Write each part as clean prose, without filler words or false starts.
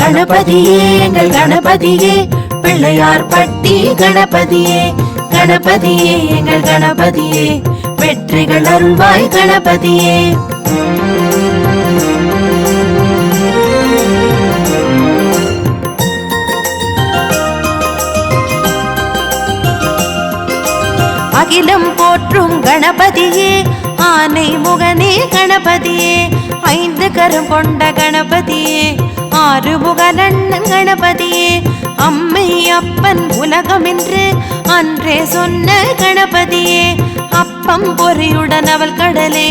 கணபதியே எங்கள் கணபதியே, பிள்ளையார் பட்டி கணபதியே, கணபதியே எங்கள் கணபதியே, வெற்றிகள் அருள்வாய் கணபதியே. அகிலம் போற்றும் கணபதியே, ஆனை முகனே கணபதியே, ஐந்து கரம் கொண்ட கணபதியே, ஆறு முகலண்ணன் கணபதியே, அம்மை அப்பன் உலகம் என்று அன்றே சொன்ன கணபதியே, அப்பம் பொறியுடன் அவள் கடலே,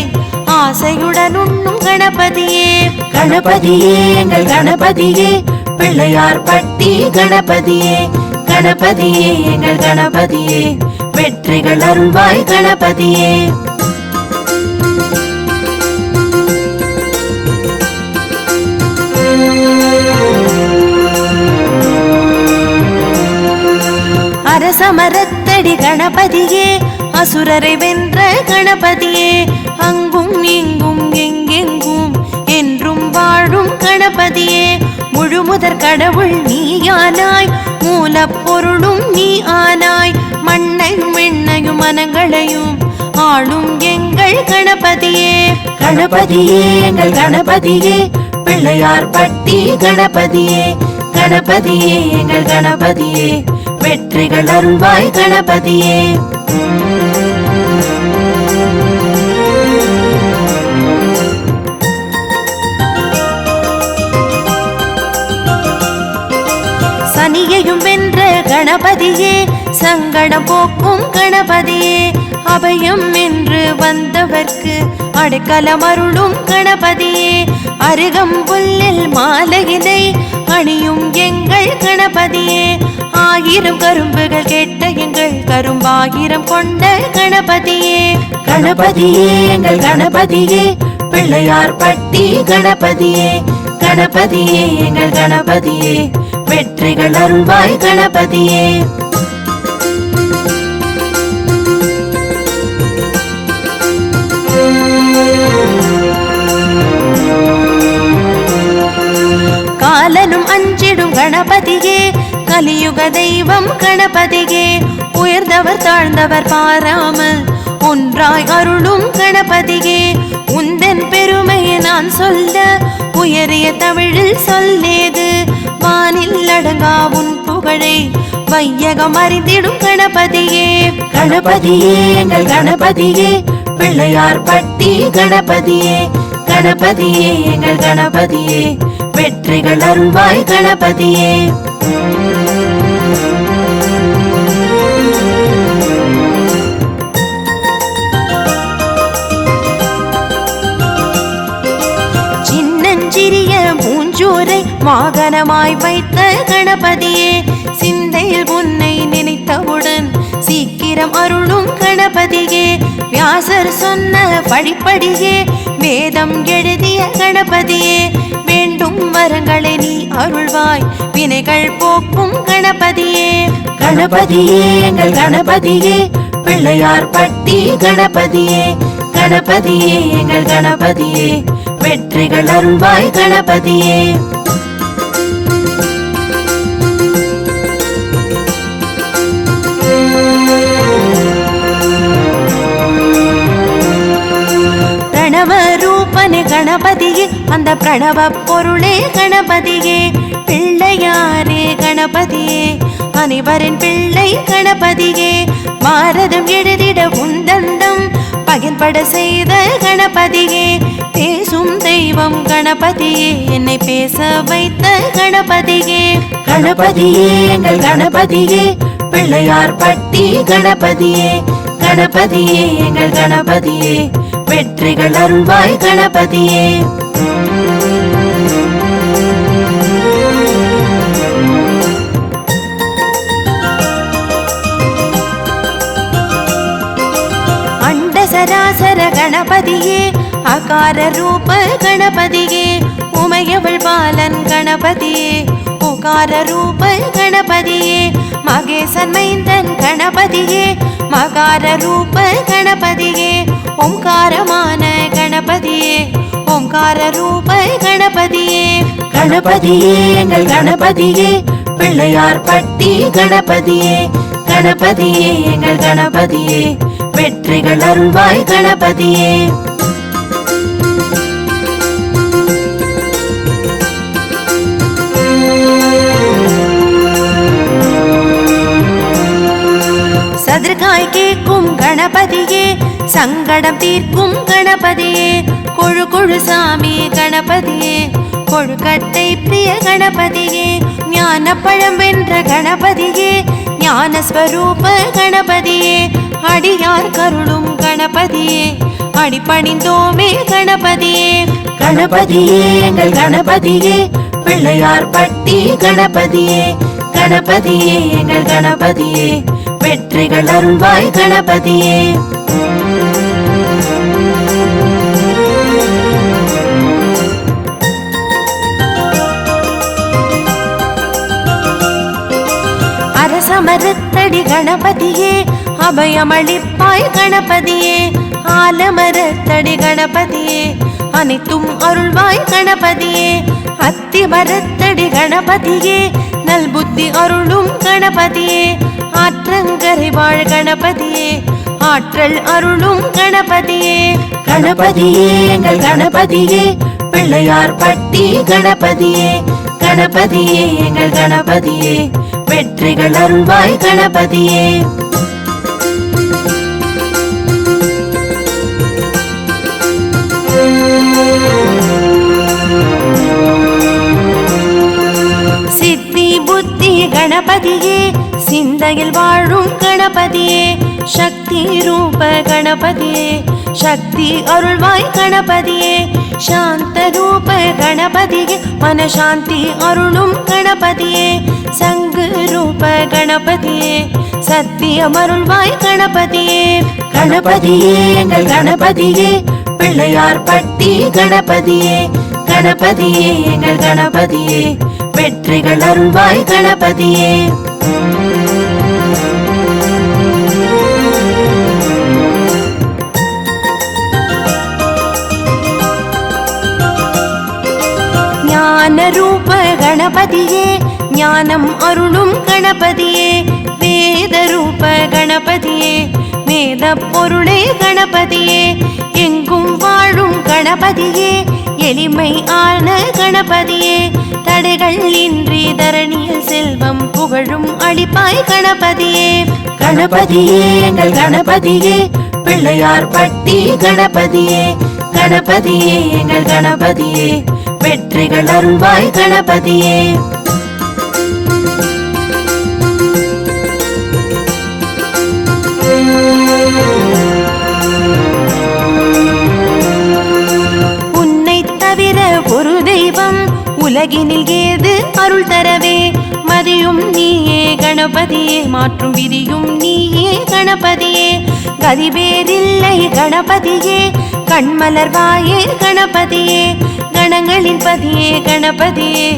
ஆசையுடன் உண்ணும் கணபதியே. கணபதியே எங்கள் கணபதியே, பிள்ளையார் பட்டி கணபதியே, கணபதியே எங்கள் கணபதியே, வெற்றிகள் அருள்வாய் கணபதியே. அரசமரத்தடி கணபதியே, அசுரரை வென்ற கணபதியே, அங்கும் இங்கும் எங்கெங்கும் என்றும் வாழும் கணபதியே, முழுமுதற் கடவுள் நீயானாய், மூலப்பொருளும் நீ ஆனாய், மண்ணையும் எண்ணையும் மனங்களையும் ஆளும் எங்கள் கணபதியே. கணபதியே எங்கள் கணபதியே, பிள்ளையார் பட்டி கணபதியே, கணபதியே எங்கள் கணபதியே, வெற்றிகள் அருள்வாய் கணபதியே. சனியையும் வென்ற கணபதியே, சங்கடம் போக்கும் கணபதியே, அபயம் என்று வந்தவர்க்கு அடைக்கலம் அருளும் கணபதியே, அருகம்புல்லில் மாலையினை அணியும் எங்கள் கணபதியே, ஆயிரம் கரும்புகள் கேட்ட எங்கள் கரும்பாயிரம் கொண்ட கணபதியே. கணபதியே எங்கள் கணபதியே, பிள்ளையார் பட்டி கணபதியே, கணபதியே எங்கள் கணபதியே, வெற்றிகள் அருள்வாய் கணபதியே. காலனும் அஞ்சிடும் கணபதியே, கலியுக தெய்வம் கணபதியே, உயர்ந்தவர் தாழ்ந்தவர் பாராமல் ஒன்றாய் அருளும் கணபதியே, உந்தன் பெருமையை நான் சொல்ல உயரிய தமிழில் சொல்லேது, வானில் அடங்கா உன் புகழை வையகம் அறிந்திடும் கணபதியே. கணபதியே எங்கள் கணபதியே, பிள்ளையார் பட்டி கணபதியே, கணபதியே எங்கள் கணபதியே, வெற்றிகள் அருள்வாய் கணபதியே. சின்னஞ்சிறிய மூஞ்சூரை வாகனமாய் வைத்த கணபதியே, சிந்தையில் உன்னை நினைத்தவுடன் சீக்கிரம் அருளும் கணபதியே, வியாசர் சொன்ன படிப்படியே வேதம் எழுதிய கணபதியே, வேண்டும் வரங்களை நீ அருள்வாய், வினைகள் போக்கும் கணபதியே. கணபதியே எங்கள் கணபதியே, பிள்ளையார் பட்டி கணபதியே, கணபதியே எங்கள் கணபதியே, வெற்றிகள் அருள்வாய் கணபதியே. பிரணவரூபனே கணபதியே, அந்த பிரணவ பொருளே கணபதியே, பிள்ளையாரே கணபதியே, அனைவரின் பிள்ளை கணபதியே, பாரதம் எழுதிட உந்தந்தம் பகிர்பட செய்த கணபதியே, பேசும் தெய்வம் கணபதியே, என்னை பேச வைத்த கணபதியே. கணபதியே எங்கள் கணபதியே, பிள்ளையார் பட்டி கணபதியே, கணபதியே எங்கள் கணபதியே, வெற்றிகள் அருள்வாய் கணபதியே. சராசர கணபதியே, அகார ரூப கணபதியே, உமையவள் பாலன் கணபதியே, உகார ரூப கணபதியே, மகேசன் மைந்தன் கணபதியே, மகார ரூப கணபதியே, ஓம்காரமான கணபதியே, ஓம் ஓகார ரூப கணபதியே கணபதியே எங்கள் கணபதியே பிள்ளையார் பட்டி கணபதியே கணபதியே எங்கள் கணபதியே வெற்றிகள் அருள்வாய் கணபதியே சதுர்காய் கேட்கும் கணபதியே சங்கடம் தீர்க்கும் கணபதியே கொழு கொழு சாமி கணபதியே கொழுக்கட்டை பிரிய கணபதியே ஞான பழம் வென்ற கணபதியே ஞானஸ்வரூப கணபதியே அடியார் கருளும் கணபதியே அடிபணிந்தோமே கணபதியே கணபதியே எங்கள் கணபதியே பிள்ளையார் பட்டி கணபதியே கணபதியே எங்கள் கணபதியே வெற்றிகள் அருள்வாய் கணபதியே அரசமரத்தடி கணபதியே அபயமளிப்பாய் கணபதியே ஆலமரத்தடி கணபதியே அனைத்தும் அருள்வாய் கணபதியே அத்திமரத்தடி கணபதியே நல் புத்தி அருளும் கணபதியே ஆற்றங்கரை வாழ் கணபதியே ஆற்றல் அருளும் கணபதியே கணபதியே எங்கள் கணபதியே பிள்ளையார் பட்டி கணபதியே கணபதியே எங்கள் கணபதியே வெற்றிகள் அருள்வாய் கணபதியே சித்தி புத்தி கணபதியே சிந்தையில் வாழும் கணபதியே சக்தி ரூப கணபதியே சக்தி அருள்வாய் கணபதியே சாந்த ரூப கணபதியே மனசாந்தி அருளும் கணபதியே சங்கு ரூப கணபதியே சத்தியம் அருள்வாய் கணபதியே கணபதியே எங்கள் கணபதியே பிள்ளையார் பட்டி கணபதியே கணபதியே எங்கள் கணபதியே வெற்றிகள் அருள்வாய் கணபதியே ஞான ரூப கணபதியே ஞானம் அருளும் கணபதியே வேத ரூப கணபதியே வேத பொருளே கணபதியே எங்கும் வாழும் கணபதியே எளிமை ஆன கணபதியே தடைகள் இன்றி தரணியில் செல்வம் புகழும் அளிப்பாய் கணபதியே கணபதியே எங்கள் கணபதியே பிள்ளையார் பட்டி கணபதியே கணபதியே எங்கள் கணபதியே வெற்றிகள் அருள்வாய் கணபதியே உன்னை தவிர ஒரு தெய்வம் உலகினில் ஏது அருள் தரவே மதியும் நீயே கணபதியே மாற்றும் விதியும் நீயே கணபதியே கதிவேறில்லை கணபதியே கண்மலர்வாயே கணபதியே கணங்களின் பதியே கணபதியே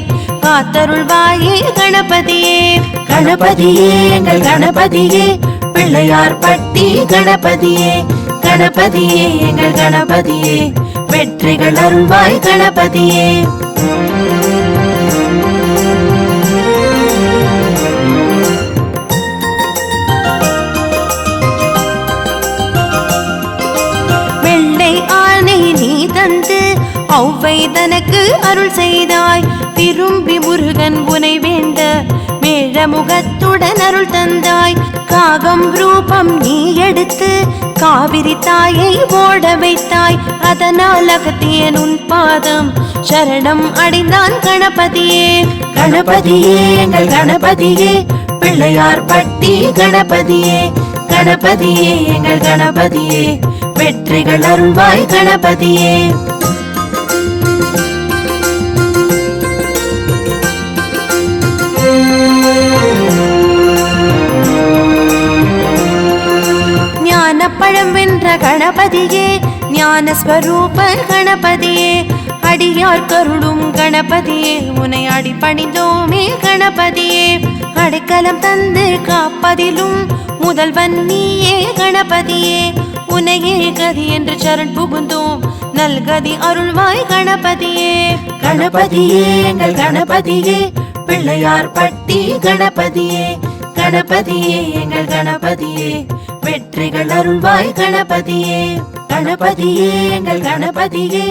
காத்தருள்வாயே கணபதியே கணபதியே எங்கள் கணபதியே பிள்ளையார் பட்டி கணபதியே கணபதியே எங்கள் கணபதியே வெற்றிகள் அருள்வாய் கணபதியே வெள்ளை ஆணை நீ தந்து ஔவை தனக்கு அருள் செய்தாய் திரும்பி முருகன் உனை வேண்ட வேழமுகத்துடன் அருள் தந்தாய் காகம் ரூபம் நீ எடுத்து காவிரி தாயை ஓட வைத்தாய் அதனால் அகத்தியன் உன் பாதம் சரணம் அடைந்தான் கணபதியே கணபதியே எங்கள் கணபதியே பிள்ளையார் பட்டி கணபதியே கணபதியே எங்கள் கணபதியே வெற்றிகள் அருள்வாய் கணபதியே ஞானப்பழம் வென்ற கணபதியே ஞானஸ்வரூப கணபதியே அடியார் கருளும் கணபதியே உனை அடிபணிந்தோமே கணபதியே அடைக்கலம் தந்து காப்பதிலும் முதல்வன் நீயே கணபதியே உனையே கதி என்று சரண் புகுந்தோம் நல்கதி அருள்வாய் கணபதியே. கணபதியே எங்கள் கணபதியே, பிள்ளையார் பட்டி கணபதியே. கணபதியே எங்கள் கணபதியே, வெற்றிகள் அருள்வாய் கணபதியே. கணபதியே எங்கள் கணபதியே,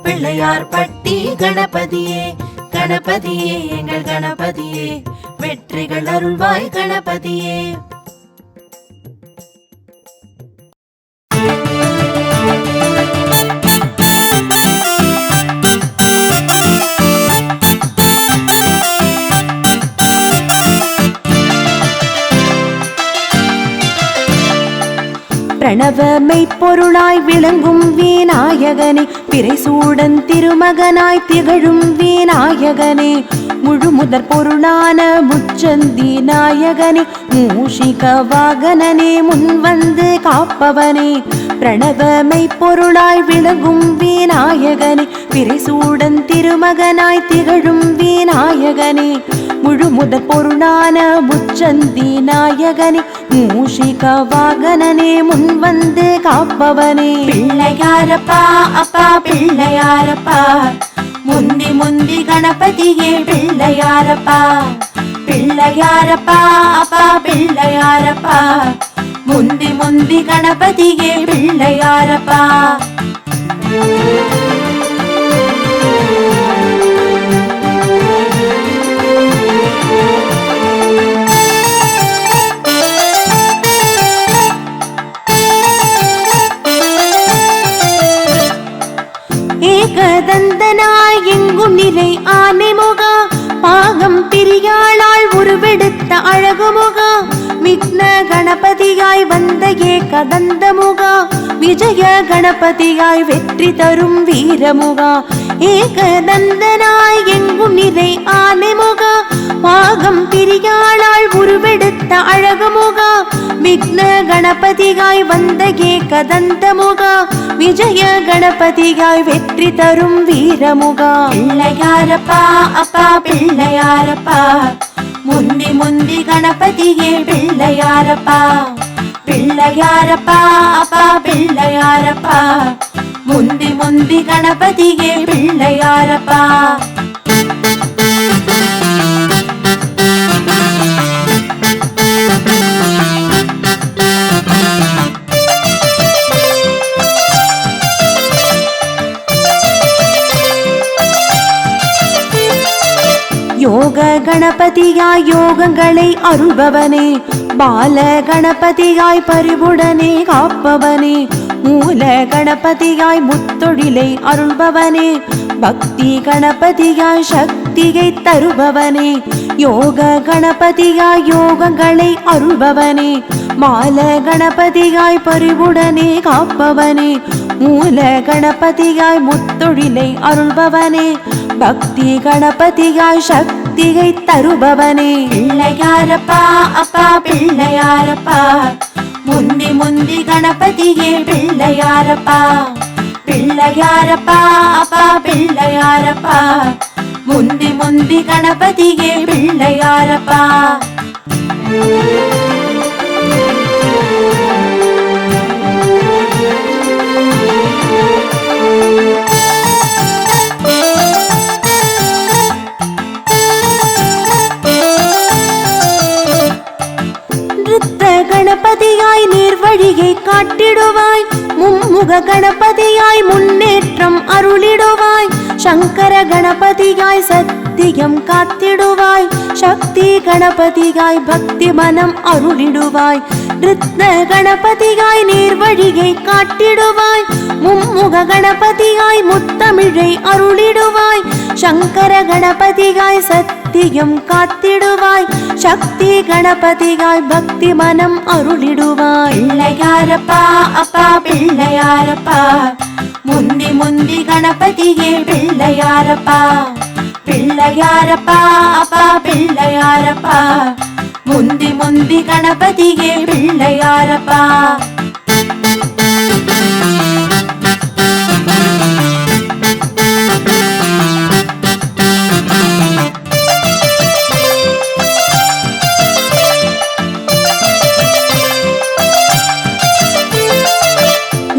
பிள்ளையார் பட்டி கணபதியே. கணபதியே எங்கள் கணபதியே, வெற்றிகள் அருள்வாய் கணபதியே. பிரணவமை பொருளாய் விளங்கும் விநாயகனே, பிறைசூடன் திருமகனாய் திகழும் விநாயகனே, முழு முதற் பொருளான முச்சந்தி நாயகனே, மூஷிக வாகனனே, முன் வந்து காப்பவனே. பிரணவமை பொருளாய் விளங்கும் விநாயகனே, பிறைசூடன் திருமகனாய் திகழும் விநாயகனே, முழு முதற் பொருளான முச்சந்தி நாயகனே, மூஷிக வாகனனே, முன் வந்து காப்பவனே. பிள்ளையாரப்பா அப்பா பிள்ளையாரப்பா, முந்தி முந்தி கணபதியே பிள்ளையாரப்பா. பிள்ளையாரப்பா அப்பா பிள்ளையாரப்பா, முந்தி முந்தி கணபதியே பிள்ளையாரப்பா. ஏகதந்தனாய் எங்கும் நிலை ஆனை முகா, பாகம் பிரியாளால் உருவெடுத்த அழகு முகா, விக்ன கணபதியாய் வந்த ஏகதந்த முகா, விஜய கணபதியாய் வெற்றி தரும் வீரமுகா. ஏகதந்தனாய் எங்கும் நிலை ஆனை முகா, பாகம் பிரியாளால் உருவெடுத்த அழகு முகா, விக்ன கணபதியாய் வந்த ஏகதந்த முகா, விஜய கணபதியாய் வெற்றி தரும் வீரமுகா. பிள்ளையாரப்பா அப்பா பிள்ளையாரப்பா, முந்தி முந்தி கணபதியே பிள்ளையாரப்பா. பிள்ளையாரப்பா அப்பா பிள்ளையாரப்பா, முந்தி முந்தி கணபதியே பிள்ளையாரப்பா. யோக கணபதியாய் யோகங்களை அருள்பவனே, பால கணபதியாய் பரிவுடனே காப்பவனே, மூல கணபதியாய் முத்தொழிலை அருள்பவனே, பக்தி கணபதியாய் சக்தியை தருபவனே. யோக கணபதியாய் யோகங்களை அருள்பவனே, மால கணபதியாய் பரிவுடனே காப்பவனே, மூல கணபதியாய் முத்தொழிலை அருள்பவனே, பக்தி கணபதியாய் சக்தியை தருபவனே. பிள்ளையாரப்பா அப்பா பிள்ளையாரப்பா, முந்தி முந்தி கணபதியே பிள்ளையாரப்பா. பிள்ளையாரப்பா அப்பா பிள்ளையாரப்பா, முந்தி முந்தி கணபதியே பிள்ளையாரப்பா. கணபதியாய் நீர்வழியை காட்டிடுவாய், மும்முக கணபதியாய் முன்னேற்றம் அருளிடுவாய், சங்கர கணபதியாய் சத்தியம் காத்திடுவாய், சக்தி கணபதியாய் பக்தி மனம் அருளிடுவாய், நிருத்த கணபதியாய் நீர்வழியை காட்டிடுவாய், மும்முக கணபதியாய் முத்தமிழை அருளிடுவாய், சங்கர கணபதியாய் சத்தியம் காத்திடுவாய், சக்தி கணபதியாய் பக்தி மனம் அருளிடுவாய். பிள்ளையாரப்பா அப்பா பிள்ளையாரப்பா, முந்தி முந்தி கணபதியே பிள்ளையாரப்பா. பிள்ளையாரப்பா அப்பா பிள்ளையாரப்பா, முந்தி முந்தி கணபதியே பிள்ளையாரப்பா.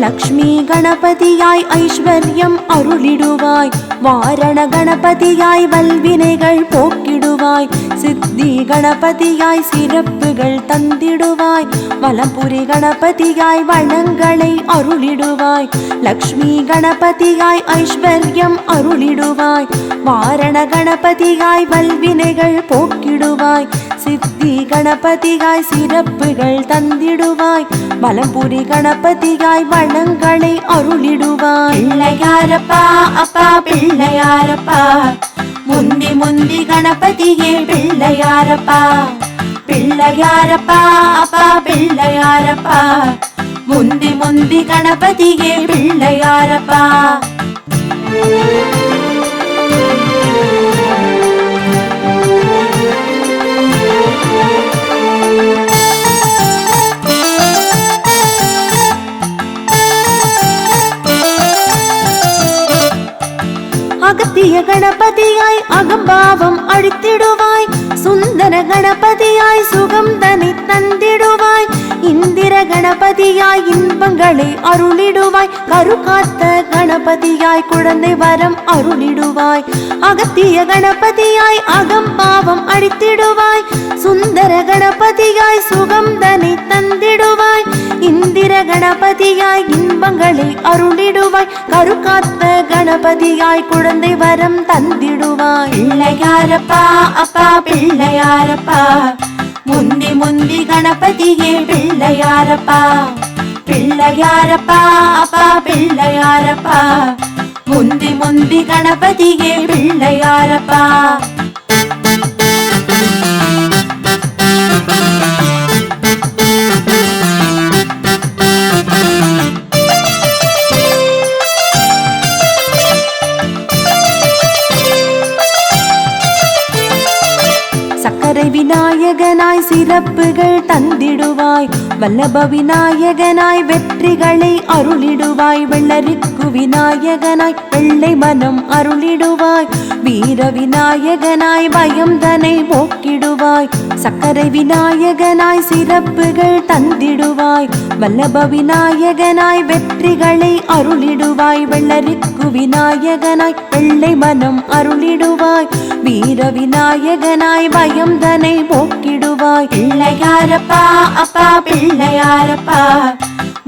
லக்ஷ்மி கணபதியாய் ஐஸ்வர்யம் அருளிடுவாய், வாரண கணபதியாய் வல்வினைகள் போக்கிடுவாய், சித்தி கணபதியாய் சிறப்புகள் தந்திடுவாய், வலம்புரி கணபதியாய் வளங்களை அருளிடுவாய், லக்ஷ்மி கணபதியாய் ஐஸ்வர்யம் அருளிடுவாய், வாரண கணபதியாய் வல்வினைகள் போக்கிடுவாய், சித்தி கணபதியாய் சிறப்புகள் தந்திடுவாய், வலம்புரி கணபதியாய் வளங்களை அருளிடுவாய். பிள்ளையாரப்பா அப்பா பிள்ளையாரப்பா, முந்தி முந்தி கணபதியே பிள்ளையாரப்பா, பிள்ளையாரப்பா அப்பா பிள்ளையாரப்பா, முந்தி முந்தி கணபதியே பிள்ளையாரப்பா. அகத்திய கணபதியாய் அகம்பாவம் அழித்திடுவாய், சுந்தர கணபதியாய் சுகம் தனி தந்திடுவாய், இந்திர கணபதியாய் இன்பங்களை அருளிடுவாய், கருகாத்த கணபதியாய் குழந்தை வரம் அருளிடுவாய், அகத்திய கணபதியாய் அகம்பாவம் அழித்திடுவாய், சுந்தர கணபதியாய் சுகம் தனி தந்திடுவாய், இந்திர கணபதியாய் இன்பங்களை அருளிடுவாய், கருகாத்த கணபதியாய் குழந்தை வரம் தந்திடுவாய். பிள்ளையாரப்பா அப்பா பிள்ளையாரப்பா, முந்தி முந்தி கணபதியே பிள்ளையாரப்பா, பிள்ளையாரப்பா அப்பா பிள்ளையாரப்பா, முந்தி முந்தி கணபதியே பிள்ளையாரப்பா. விநாயகனாய் சிறப்புகள் தந்திடுவாய், வல்லப விநாயகனாய் வெற்றிகளை அருளிடுவாய், வெள்ளரிக்கு விநாயகனாய் வெள்ளை மனம் அருளிடுவாய், வீர விநாயகனாய் பயம் தனை போக்கிடுவாய், சக்கரை விநாயகனாய் சிறப்புகள் தந்திடுவாய், வல்லப விநாயகனாய் வெற்றிகளை அருளிடுவாய், வெள்ளரிக்கு விநாயகனாய் வெள்ளை மனம் அருளிடுவாய், வீர விநாயகனாய் பயம் தனை போக்கிடுவாய். பிள்ளையாரப்பா அப்பா பிள்ளையாரப்பா,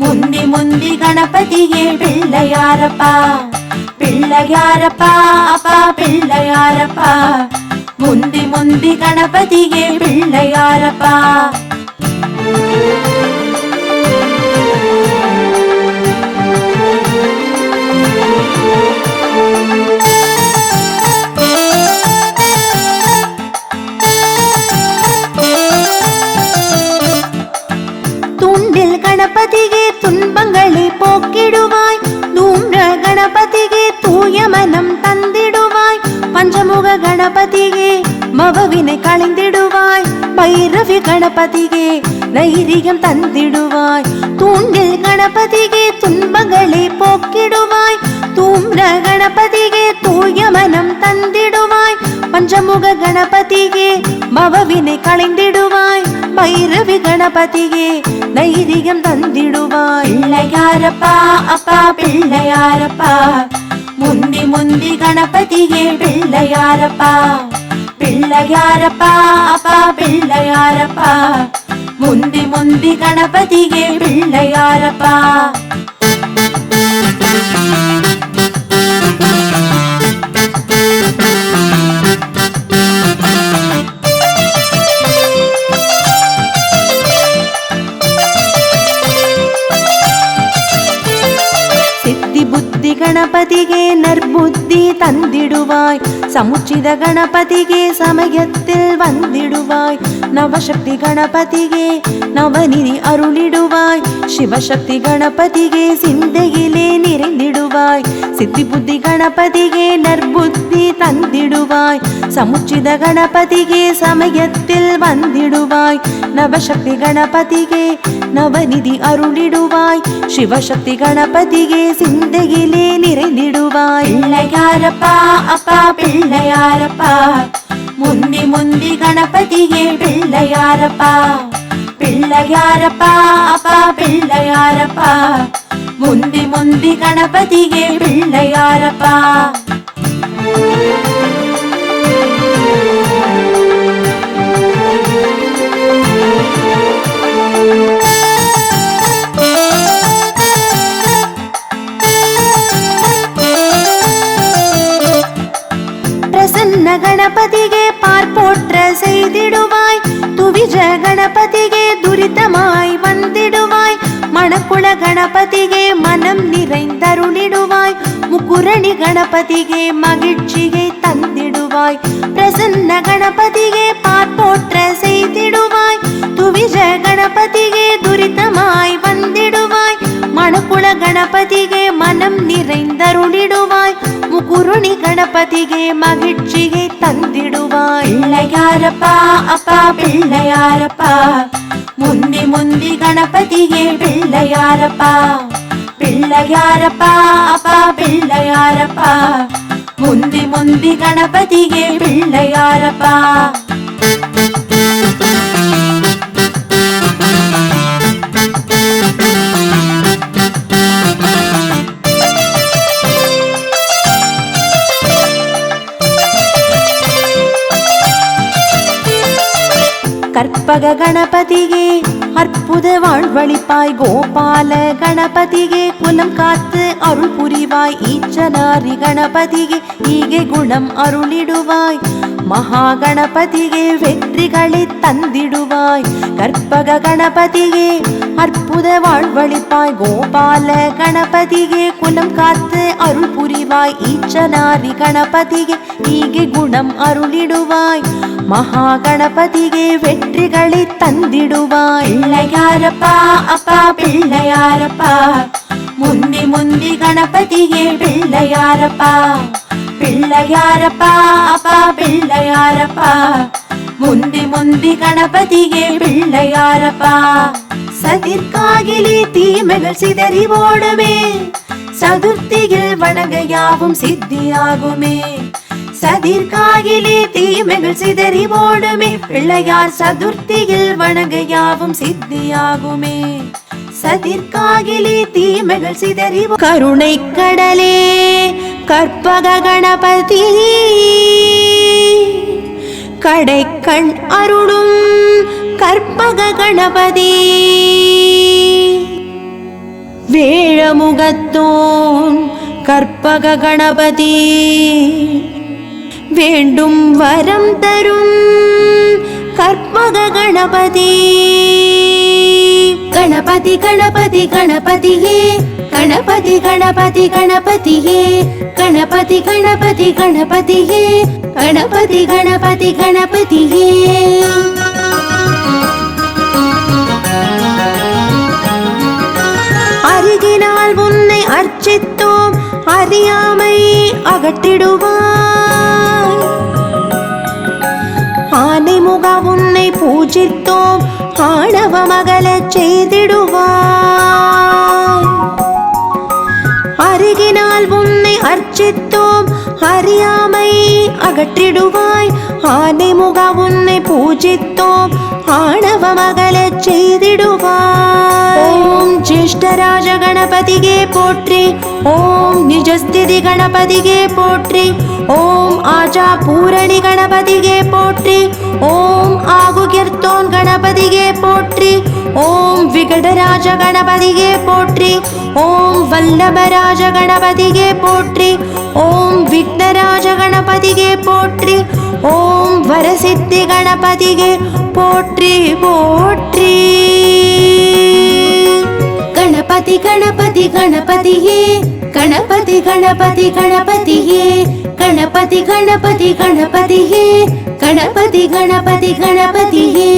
முந்தி முந்தி கணபதியே பிள்ளையாரப்பா, பிள்ளையாரப்பா அப்பா பிள்ளையாரப்பா, முந்தி முந்தி கணபதியே பிள்ளையாரப்பா. கணபதியே துன்பங்களை போக்கிடுவாய், தூம்ர கணபதியே தூய மனம் தந்திடுவாய், பஞ்சமுக கணபதியே மவவினை களைந்திடுவாய், பைரவி கணபதியே தைரியம் தந்திடுவாய், தூண்டில் கணபதியே துன்பங்களை போக்கிடுவாய், தூம்ர கணபதியே தூய மனம் தந்திடுவாய், பஞ்சமுக கணபதியே மவவினை களைந்திடுவாய், பைரவி கணபதியே தைரியம் தந்திடுவாய். பிள்ளையாரப்பா அப்பா பிள்ளையாரப்பா, முந்தி முந்தி கணபதியே பிள்ளையாரப்பா, பிள்ளையாரப்பா அப்பா பிள்ளையாரப்பா, முந்தி முந்தி கணபதியே பிள்ளையாரப்பா. கணபதியே நற்புத்தி தந்திடுவாய், சமுச்சித கணபதியே சமயத்தில் வந்திடுவாய், நவசக்தி கணபதியே நவநிதி அருளிடுவாய், சிவசக்தி கணபதியே சிந்தையிலே நிறைந்திடுவாய், சித்தி புத்தி கணபதியே நற்புத்தி தந்திடுவாய், சமுச்சித கணபதியே சமயத்தில் வந்திடுவாய், நவசக்தி கணபதியே நவநிதி அருளிடுவாய், சிவசக்தி கணபதியே சிந்தையிலே நிறைந்திடுவாய். பிள்ளையாரப்பா அப்பா பிள்ளையாரப்பா, முந்தி முந்தி கணபதியே பிள்ளையாரப்பா, பிள்ளையாரப்பா அப்பா பிள்ளையாரப்பா, முந்தி முந்தி கணபதியே பிள்ளையாரப்பா. பிரசன்ன கணபதியே பார்ப்போற்ற செய்திடுவாய், துவிஜ கணபதியே துரிதமாய் வந்திடுவாய், மணக்குள கணபதியே மனம் நிறைந்தருளிடுவாய், முக்குரணி கணபதியே மகிழ்ச்சியை தந்திடுவாய். பிரசன்ன கணபதியே பார்ப்போற்ற செய்திடுவாய், துவிஜ கணபதியே துரிதமாய் வந்திடுவாய், மணக்குள கணபதியே மனம் நிறைந்தருளிடுவாய், முக்குருணி கணபதியே மகிழ்ச்சியை தந்திடுவாய். பிள்ளையாரப்பா அப்பா பிள்ளையாரப்பா, முந்தி முந்தி கணபதியே பிள்ளையாரப்பா. பிள்ளையாரப்பா அப்பா பிள்ளையாரப்பா, முந்தி முந்தி கணபதியே பிள்ளையாரப்பா. கற்பக கணபதியே அற்புத வாழ்வழிப்பாய், கோபால கணபதியே குலம் காத்து அருள் புரிவாய், ஈச்சனாரி கணபதியே ஈகை குணம் அருளிடுவாய், மகா கணபதியே வெற்றிகளை தந்திடுவாய். கற்பக கணபதியே அற்புத வாழ்வழிப்பாய், கோபால கணபதியே குலம் காத்து அருள் புரிவாய், ஈச்சனாரி கணபதியே ஈகை குணம் அருளிடுவாய், மகா கணபதியே வெற்றிகளை தந்திடுவாய். பிள்ளையாரப்பா அப்பா பிள்ளையாரப்பா, முந்தி முந்தி கணபதியே பிள்ளையாரப்பா. பிள்ளையாரப்பா அப்பா பிள்ளையாரப்பா, முந்தி முந்தி கணபதியே பிள்ளையாரப்பா. சதிர்காகிலே தீமைகள் சிதறி ஓடுமே, சதுர்த்தியில் வணங்க யாவும் சித்தியாகுமே. சதிர்காகிலே தீமைகள் சிதறி ஓடுமே, பிள்ளையார் சதுர்த்தியில் வணங்க யாவும் சித்தியாகுமே. சதிர்காகிலே தீமைகள் சிதறி கருணை கடலே கற்பக கணபதி, கடைக்கண் அருளும் கற்பக கணபதி, வேழமுகத்தோன் கற்பக கணபதி, வேண்டும் வரம் தரும் கற்பக கணபதி. கணபதி கணபதி கணபதியே, கணபதி கணபதி கணபதியே, கணபதி கணபதி கணபதியே, கணபதி கணபதி கணபதியே. அருகினால் உன்னை அர்ச்சித்தோம், அறியாமை அகற்றிடுவாய். ஆனை முக உன்னை பூஜித்தோம், ஆணவ மகளச் செய்திடுவாய். அருகினால் உன்னை அர்ச்சித்தோம், அறியாமை அகற்றிடுவாய். ஆனை முக உன்னை பூஜித்தோம், ஆணவ மகளச் செய்திடுவாய். ஓம் ஜேஷ்டராஜ கணபதியே போற்றி, ஓம் நிஜஸ்திதி கணபதியே போற்றி, ஓம் ஆஜா பூரணி கணபதியே போற்றி, ஓம் ஆகுகிர்த்தோன் கணபதியே போற்றி, ஓம் விகடராஜ கணபதியே போற்றி, ஓம் வல்லபராஜ கணபதியே போற்றி, ஓம் விக்னராஜ கணபதியே போற்றி, ஓம் வரசித்தி கணபதியே போற்றி போற்றி. கணபதி கணபதி கணபதியே, கணபதி கணபதி கணபதியே, கணபதி கணபதி கணபதியே, கணபதி கணபதி கணபதியே.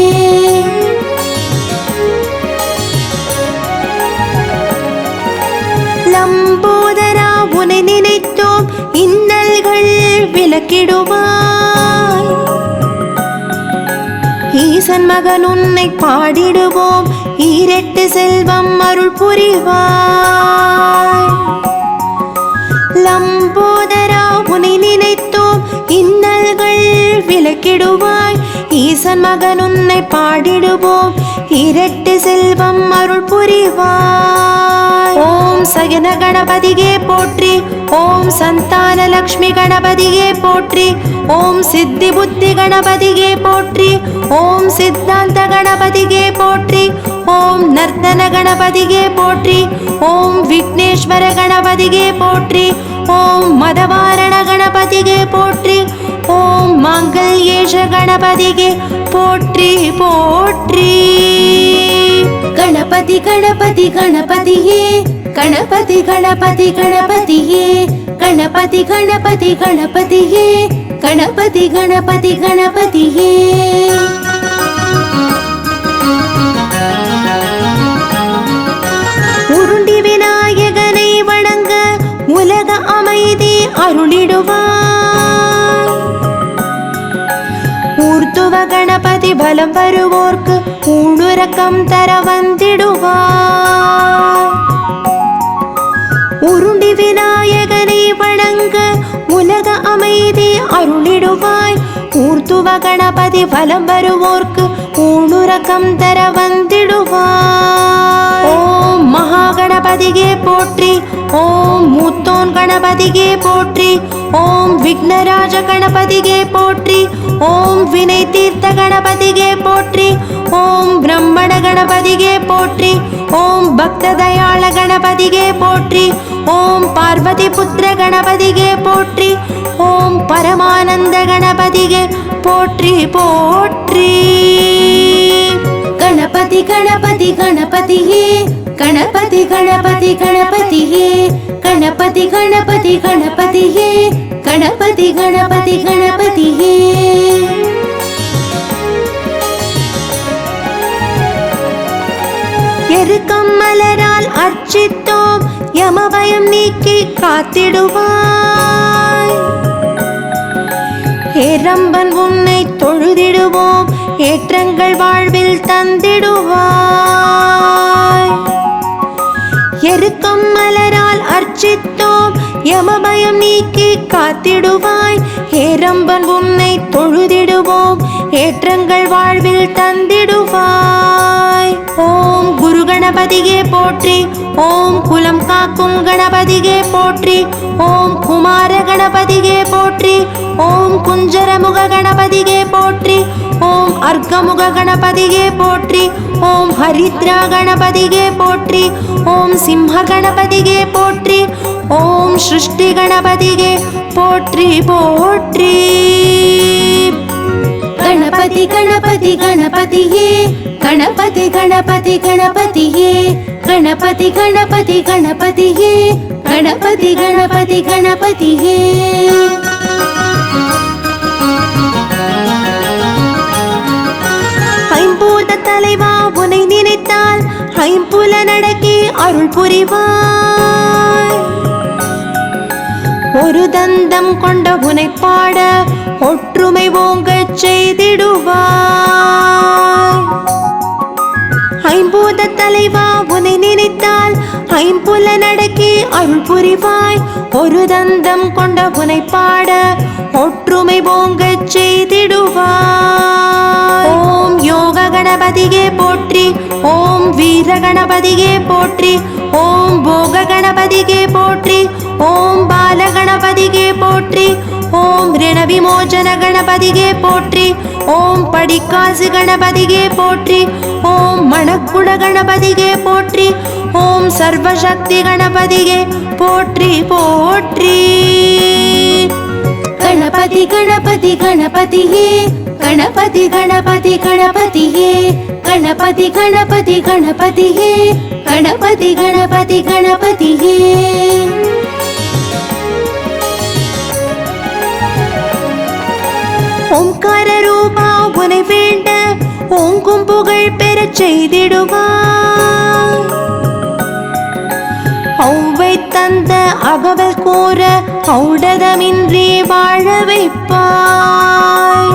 லம்போதரா உன்னை நினைத்தோம், இன்னல்கள் விலக்கிடுவாய். ஈசன் மகன் உன்னை பாடிடுவோம், ஈரெட்டு செல்வம் அருள் புரிவாய். லம்போதரா உன்னை நினைத்தோம், இன்னல்கள் விலக்கிடுவாய். ஈசன் மகன் உன்னை பாடிடுவோம், ஈரெட்டு செல்வம் அருள் புரிவாய். ஓம் சயன கணபதியே போற்றி. ஓம் சந்தான லக்ஷ்மி கணபதியே போற்றி. ஓம் சித்தி புத்தி கணபதியே போற்றி. ஓம் சித்தாந்த கணபதியே போற்றி. ஓம் நர்த்தன கணபதியே போற்றி. ஓம் விக்னேஸ்வர கணபதியே போற்றி. ஓம் மதவாரண கணபதியே போற்றி. ஓம் மாங்கல்யேஷ கணபதியே போற்றி போற்றி. गणपति गणपति गणपतिये गणपति गणपति गणपतिये गणपति गणपति गणपतिये गणपति गणपति गणपतिये உருண்டி விநாயகனை வணங்க உலக அமைதி அருளிடுவார். ஊர்த்துவ கணபதி பலம் வருவோர்க்கு ஊழுறக்கம் தர வந்திடுவார். உருண்டி விநாயகனை வணங்க உலக அமைதி அருளிடுவாய். ஊர்த்துவ கணபதி பலம் வருவோர்க்கு ஊழுறக்கம் தர வந்திடுவாய். ஓம் மகா கணபதியே போற்றி. ஓம் மூத்தோன் கணபதியே போற்றி. ஓம் விக்னராஜ கணபதியே போற்றி. ஓம் வினை தீர்த்த கணபதியே போற்றி. ஓம் பிரம்மண கணபதியே போற்றி. ஓம் பக்த தயாள கணபதியே போற்றி. ஓம் பார்வதி புத்திர கணபதியே போற்றி. ஓம் பரமானந்த கணபதியே போற்றி போற்றி. गणपति गणपति गणपतिये गणपति गणपति गणपतिये गणपति गणपति गणपतिये गणपति गणपति गणपतिये எருக்கம் மலரால் அர்ச்சித்தோம் யமபயம் நீக்கி காத்திடுவாய். ஏரம்பன் உன்னை தொழுதிடுவோம் ஏற்றங்கள் வாழ்வில் தந்திடுவாய். எருக்கம் மலரால் அர்ச்சித்தோம் யமபயம் நீக்கி காத்திடுவாய். ஏரம்பன் உன்னை தொழுதிடுவோம் ஏற்றங்கள் வாழ்வில் தந்திடுவாய். ஓம் குரு கணபதியே போற்றி. ஓம் குலம் காக்கும் கணபதியே போற்றி. ஓம் குமார கணபதியே போற்றி. ஓம் குஞ்சரமுக கணபதியே போற்றி. ஓம் அர்க்கமுக கணபதியே போற்றி. ஓம் ஹரித்ரா கணபதியே போற்றி. ஓம் சிம்ஹ கணபதியே போற்றி. ஓம் சிருஷ்டி கணபதியே போற்றி போற்றி. गणपति गणपति गणपतिये गणपति गणपति गणपतिये गणपति गणपति गणपतिये गणपति गणपति गणपतिये ஐம்பூத தலைவா உனை நினைத்தால் ஐம்புல நடக்கி அருள் புரிவாய். ஒரு தந்தம் கொண்ட உனை பாட ஒற்றுமை ஓங்கச் செய்திடுவாய். ஐம்பூத தலைவா உனை நினைத்தால் ஐம்புல நடக்கி அருள் புரிவாய். ஒரு தந்தம் கொண்ட உனை பாட ஒற்றுமை ஓங்கச் செய்திடுவாய். ஓம் யோக கணபதியே போற்றி. ஓம் வீர கணபதியே போற்றி. ஓம் போக கணபதியே போற்றி. ஓம் பால கணபதியே போற்றி. ஓம் ரிண விமோசன கணபதியே போற்றி. ஓம் படிக்காசு கணபதியே போற்றி. ஓம் மணக்குட கணபதியே போற்றி. ஓம் சர்வசக்தி கணபதியே போற்றி போற்றி. गणपति गणपति गणपतिये गणपति गणपति गणपतिये गणपति गणपति गणपतिये गणपति गणपति गणपतिये ஓம்கார ரூபா உனை வேண்ட ஓங்கும் புகழ் பெறச் செய்திடுவாய். ஔவை தந்த அகவல் கூற ஔடதமின்றி வாழ வைப்பாய்.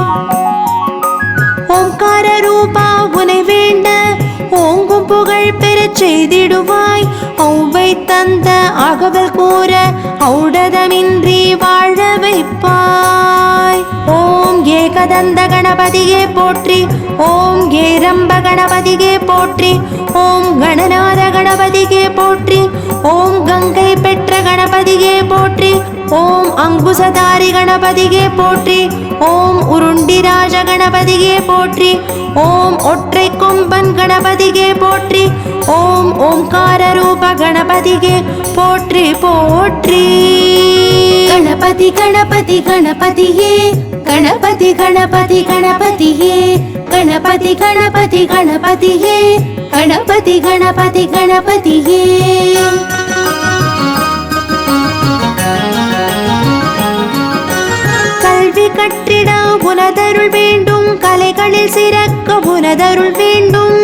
ஓம்கார ரூபா உனை வேண்ட ஓங்கும் புகழ் பெறச் செய்திடுவாய். ஔவை தந்த அகவல் கூற ஔடதமின்றி வாழ வைப்பாய். ஓம் ஏகதந்த கணபதியே போற்றி. ஓம் ஏரம்ப கணபதியே போற்றி. ஓம் கணநாத கணபதியே போற்றி. ஓம் கங்கை பெற்ற கணபதியே போற்றி. ஓம் அங்குசதாரி கணபதியே போற்றி. ஓம் உருண்டிராஜ கணபதியே போற்றி. ஓம் ஒற்றை கொம்பன் கணபதியே போற்றி. ஓம் ஓம்கார ரூப கணபதியே போற்றி போற்றி. गणपति गणपति गणपतिये गणपति गणपति गणपतिये गणपति गणपति गणपतिये गणपति गणपति गणपतिये கல்வி கற்றிட உனதருள் வேண்டும். கலைகளில் சிறக்க உனதருள் வேண்டும்.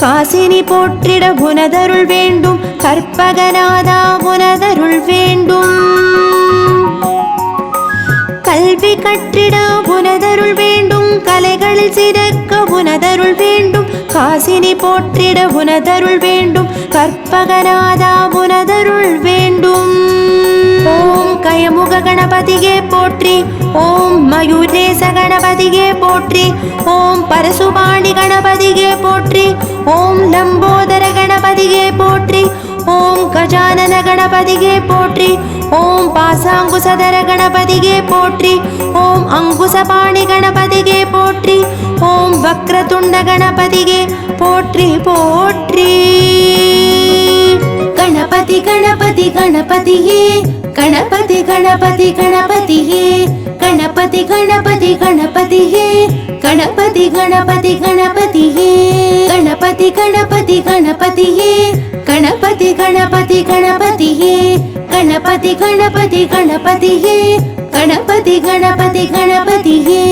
காசினி போற்றிட உனதருள் வேண்டும். கற்பகநாதா உனதருள் வேண்டும். கல்வி கற்றிட உனதருள் வேண்டும். கலைகளில் சிறக்க உனதருள் வேண்டும். காசினி போற்றிட உனதருள் வேண்டும். கற்பகநாதா உனதருள் வேண்டும். ஓம் கயமுக கணபதியே போற்றி. ஓம் மயூரேச கணபதியே போற்றி. ஓம் பரசுபாணி கணபதியே போற்றி. ஓம் லம்போதர கணபதியே போற்றி. ஓம் கஜானன கணபதியே போற்றி. ஓம் பாசாங்குசதர கணபதியே போற்றி. ஓம் அங்குசபாணி கணபதியே போற்றி. ஓம் வக்ரதுண்ட கணபதியே போற்றி போற்றி. गणपति गणपति गणपतिये गणपति गणपति गणपतिये गणपति गणपति गणपतिये गणपति गणपति गणपतिये गणपति गणपति गणपतिये गणपति गणपति गणपतिये गणपति गणपति गणपतिये गणपति गणपति गणपतिये